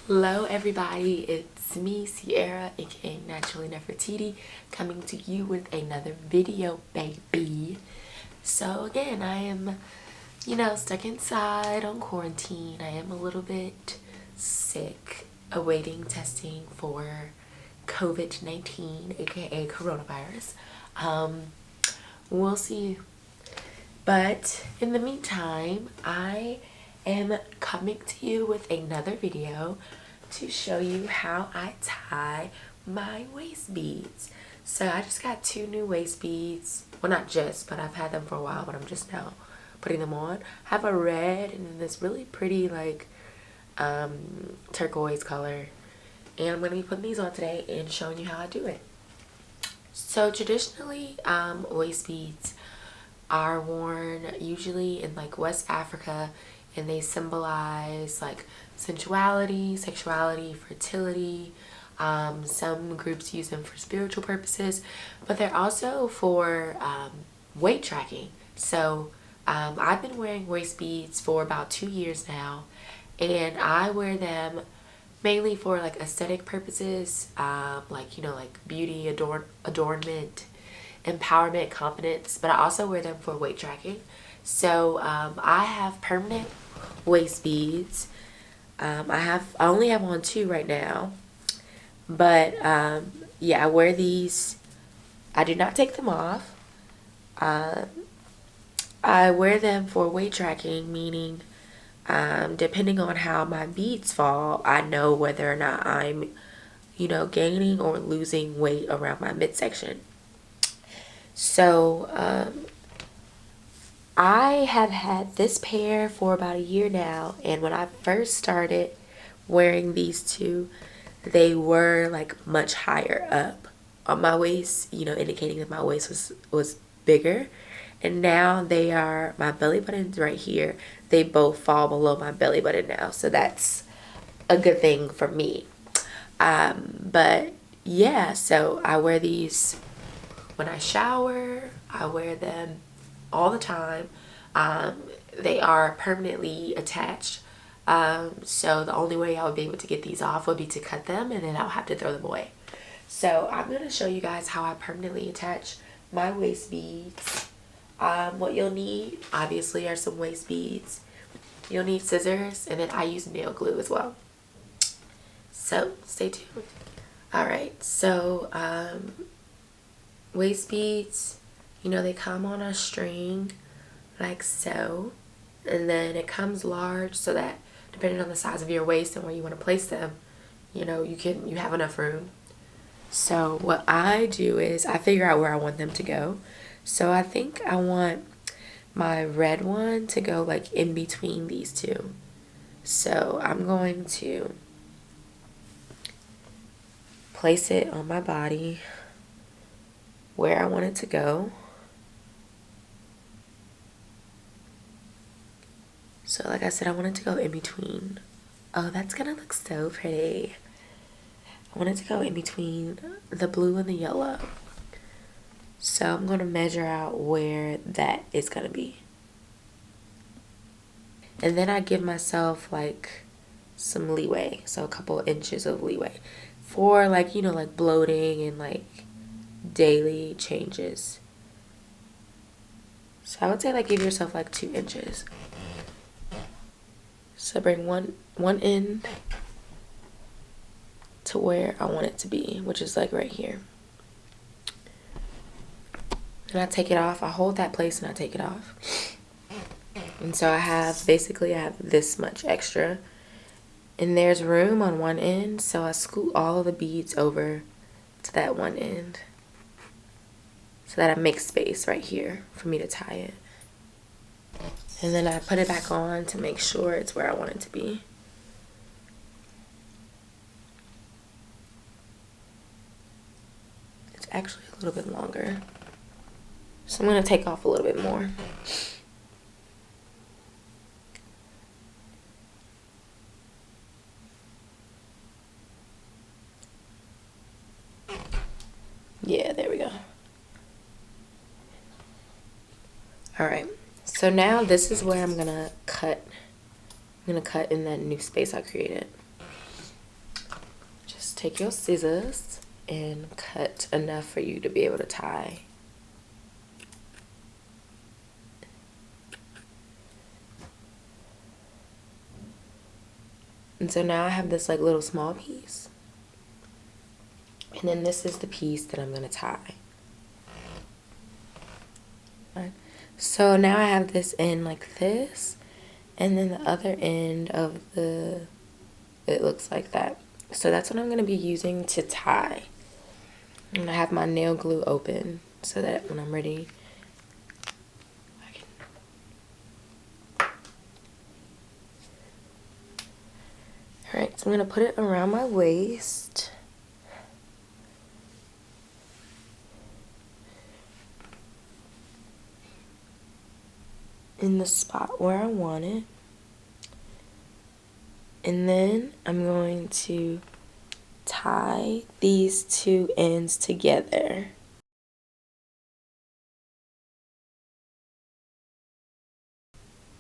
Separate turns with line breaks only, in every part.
Hello everybody, it's me Sierra aka Naturally Nefertiti coming to you with another video, baby. So again, I am stuck inside on quarantine. I am a little bit sick, awaiting testing for COVID-19 aka coronavirus. We'll see. But in the meantime, I am coming to you with another video to show you how I tie my waist beads. So I just got two new waist beads. Well, not just, but I've had them for a while, but I'm just now putting them on. I have a red and then this really pretty turquoise color. And I'm going to be putting these on today and showing you how I do it. So traditionally, waist beads are worn usually in like West Africa, and they symbolize like sensuality, sexuality, fertility. Some groups use them for spiritual purposes, but they're also for weight tracking. So I've been wearing waist beads for about 2 years now, and I wear them mainly for like aesthetic purposes, like beauty, adornment, empowerment, confidence, but I also wear them for weight tracking. So I have permanent waist beads. I only have on two right now, but yeah, I wear these. I do not take them off. I wear them for weight tracking, meaning depending on how my beads fall, I know whether or not I'm gaining or losing weight around my midsection. So I have had this pair for about a year now, and when I first started wearing these two, they were like much higher up on my waist, indicating that my waist was bigger. And now they are, my belly button's right here. They both fall below my belly button now, so that's a good thing for me. But yeah, so I wear these when I shower. I wear them all the time. They are permanently attached. So the only way I would be able to get these off would be to cut them, and then I'll have to throw them away. So I'm going to show you guys how I permanently attach my waist beads. What you'll need obviously are some waist beads. You'll need scissors, and then I use nail glue as well. So stay tuned. Alright, so waist beads, they come on a string like so, and then it comes large so that depending on the size of your waist and where you want to place them, you have enough room. So what I do is I figure out where I want them to go. So I think I want my red one to go like in between these two. So I'm going to place it on my body where I want it to go. So like I said, I want it to go in between. Oh, that's gonna look so pretty. I want it to go in between the blue and the yellow. So I'm gonna measure out where that is gonna be. And then I give myself like some leeway, so a couple inches of leeway for like bloating and like daily changes. So I would say like give yourself like 2 inches. So bring one end to where I want it to be, which is like right here. And I take it off. I hold that place and I take it off. And so I have this much extra. And there's room on one end, so I scoot all of the beads over to that one end so that I make space right here for me to tie it. And then I put it back on to make sure it's where I want it to be. It's actually a little bit longer, so I'm going to take off a little bit more. Yeah, there we go. Alright, so now this is where I'm gonna cut. I'm gonna cut in that new space I created. just take your scissors and cut enough for you to be able to tie. And so now I have this like little small piece. And then this is the piece that I'm gonna tie. Right. So now I have this end like this, and then the other end of it looks like that. So that's what I'm gonna be using to tie. I'm gonna have my nail glue open so that when I'm ready, Alright, so I'm gonna put it around my waist. In the spot where I want it. And then I'm going to tie these two ends together.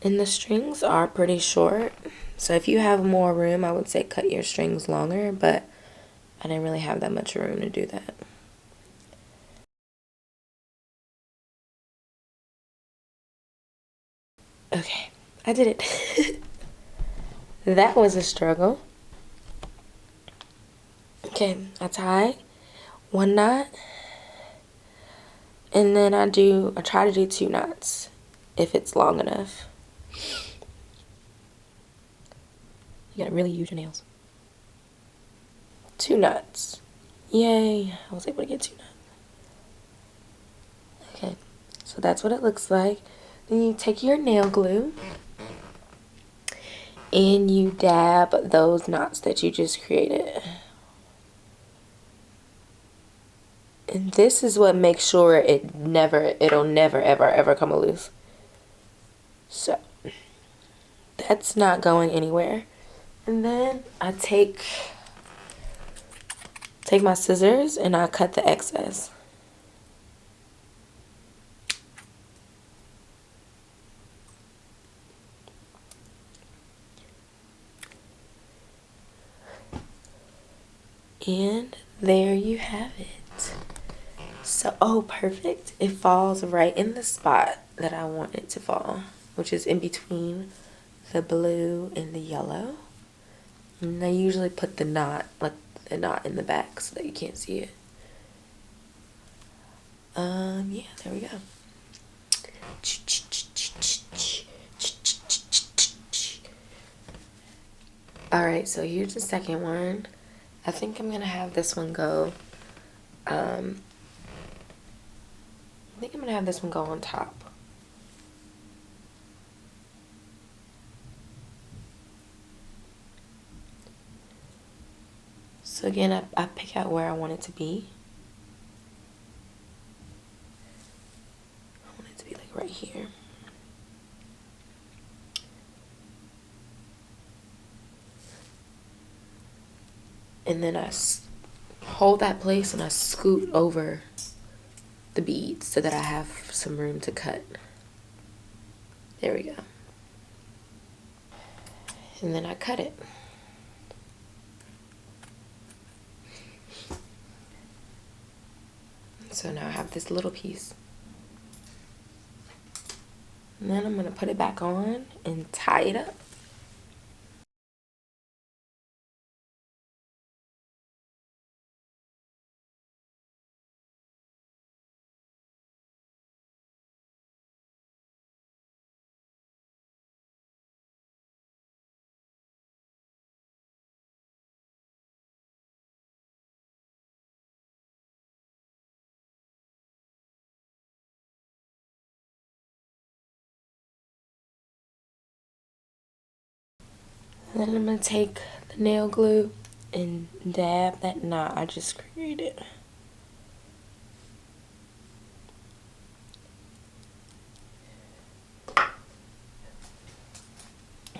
And the strings are pretty short, so if you have more room, I would say cut your strings longer, but I didn't really have that much room to do that. Okay, I did it. That was a struggle. Okay, I tie one knot, and then I try to do 2 knots if it's long enough. You gotta really use your nails. 2 knots. Yay, I was able to get 2 knots. Okay, so that's what it looks like. Then you take your nail glue and you dab those knots that you just created. And this is what makes sure it'll never ever come loose. So that's not going anywhere. And then I take my scissors and I cut the excess. And there you have it. So, oh, perfect. It falls right in the spot that I want it to fall, which is in between the blue and the yellow. And I usually put the knot, like the knot in the back so that you can't see it. Yeah, there we go. Alright, so here's the second one. I think I'm gonna have this one go, I think I'm gonna have this one go on top. So again, I pick out where I want it to be. I want it to be like right here. And then I hold that place and I scoot over the beads so that I have some room to cut. There we go. And then I cut it. So now I have this little piece. And then I'm gonna put it back on and tie it up. And then I'm gonna take the nail glue and dab that knot I just created.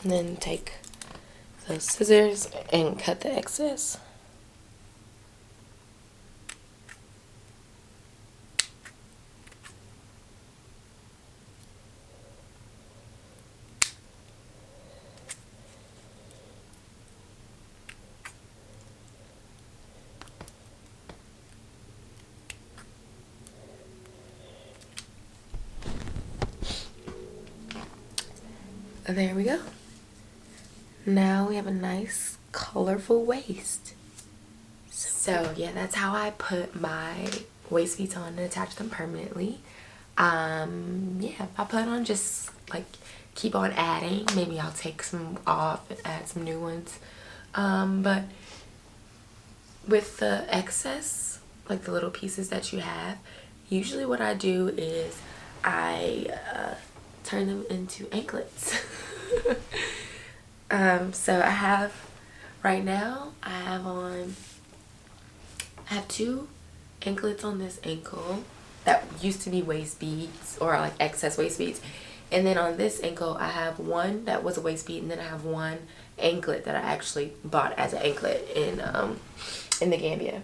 And then take those scissors and cut the excess. there we go. Now we have a nice colorful waist. So yeah, that's how I put my waist beads on and attach them permanently. Yeah, I plan on just like keep on adding. Maybe I'll take some off and add some new ones. But with the excess, like the little pieces that you have, usually what I do is I turn them into anklets. So I have, right now, I have two anklets on this ankle that used to be waist beads, or like excess waist beads. And then on this ankle, I have one that was a waist bead, and then I have one anklet that I actually bought as an anklet in the Gambia.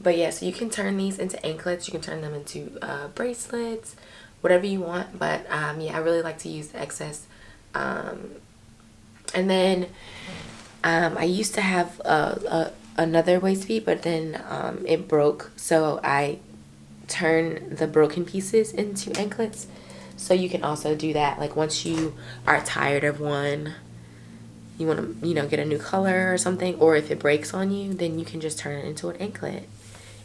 But yeah, so you can turn these into anklets. You can turn them into bracelets, whatever you want. But yeah, I really like to use the excess. And then I used to have another waist bead, but then it broke. So I turn the broken pieces into anklets. So you can also do that. Like once you are tired of one, you want to, you know, get a new color or something, or if it breaks on you, then you can just turn it into an anklet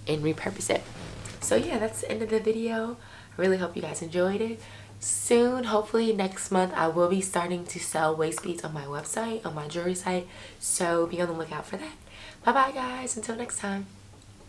and repurpose it. So yeah, that's the end of the video. I really hope you guys enjoyed it. Soon, hopefully next month, I will be starting to sell waist beads on my website, on my jewelry site. So be on the lookout for that. Bye bye guys, until next time.